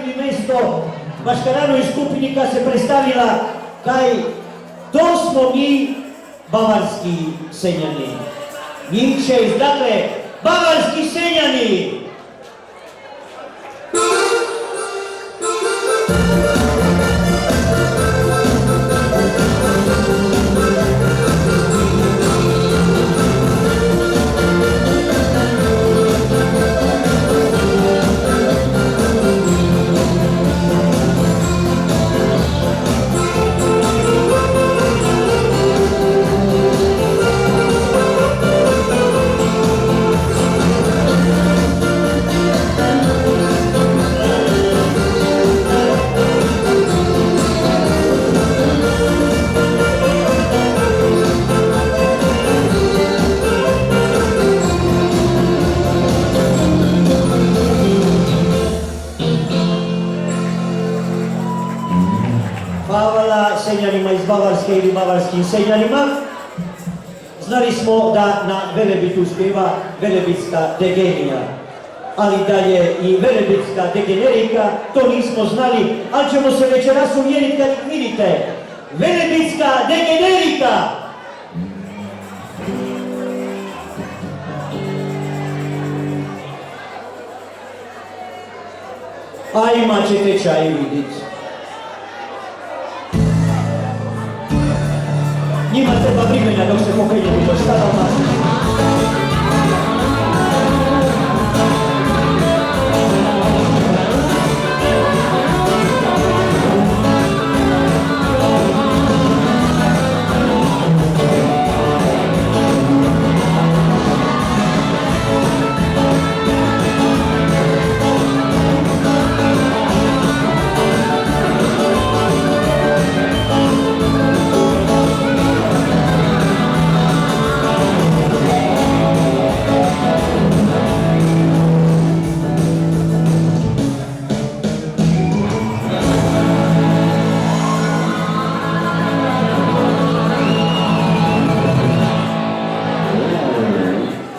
оставили место Машкаранови скупини кога се представила кај то смо ми баварски сењани. Njih će dakle bavarski senjani. Hvala senjanima iz Bavarske ili bavarskim senjanima. Znali smo da na Velebitu uspjeva Velebitska degenija, ali da je i Velebitska degenerika, to nismo znali, ali ćemo se večeras uvjeriti kad ih vidite. Velebitska degenerika! A imat ćete čaj vidjeti. Njima treba vremena dok se pokrenjaju do stanova.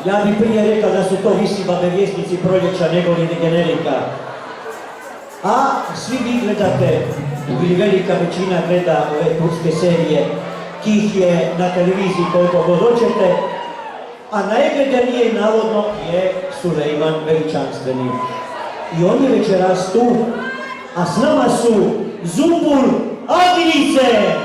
Ja bih prije rekao da su to visi babevjesnici proljeća nego li degenerika. A svi vi gledate, ili velika većina gleda ove turske serije, kih je na televiziji koliko god hoćete, a najgledanije navodno je Sulejman Veličanstveni. I on je večeras tu, a s nama su Zumbul Agnice!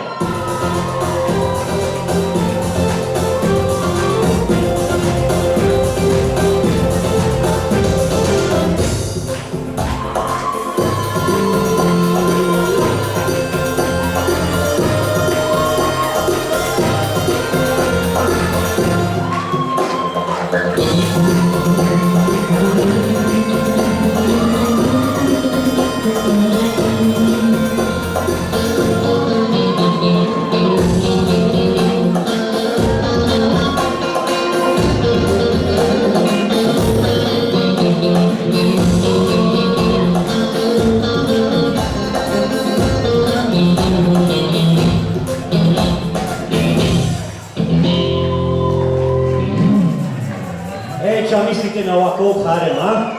Šta mislite na ovakvog harema?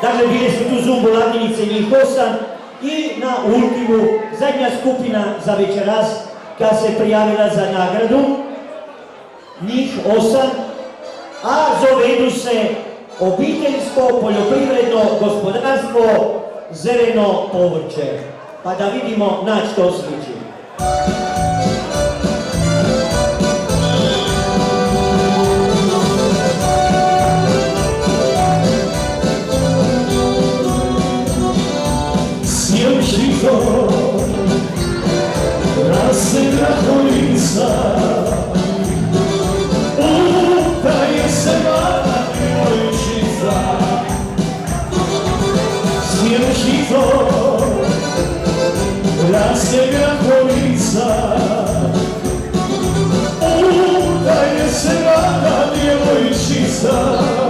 Dakle, bile su tu Zumbul Agnice, njih 8 i na ultimu, zadnja skupina za večeras, kada se prijavila za nagradu, njih 8, a zovedu se obiteljsko poljoprivredno gospodarstvo Zeleno povrće. Pa da vidimo na što sliči. Rasega kolica, utaje se mala djevojčica. Sjemšito, rasega kolica, utaje se mala djevojčica.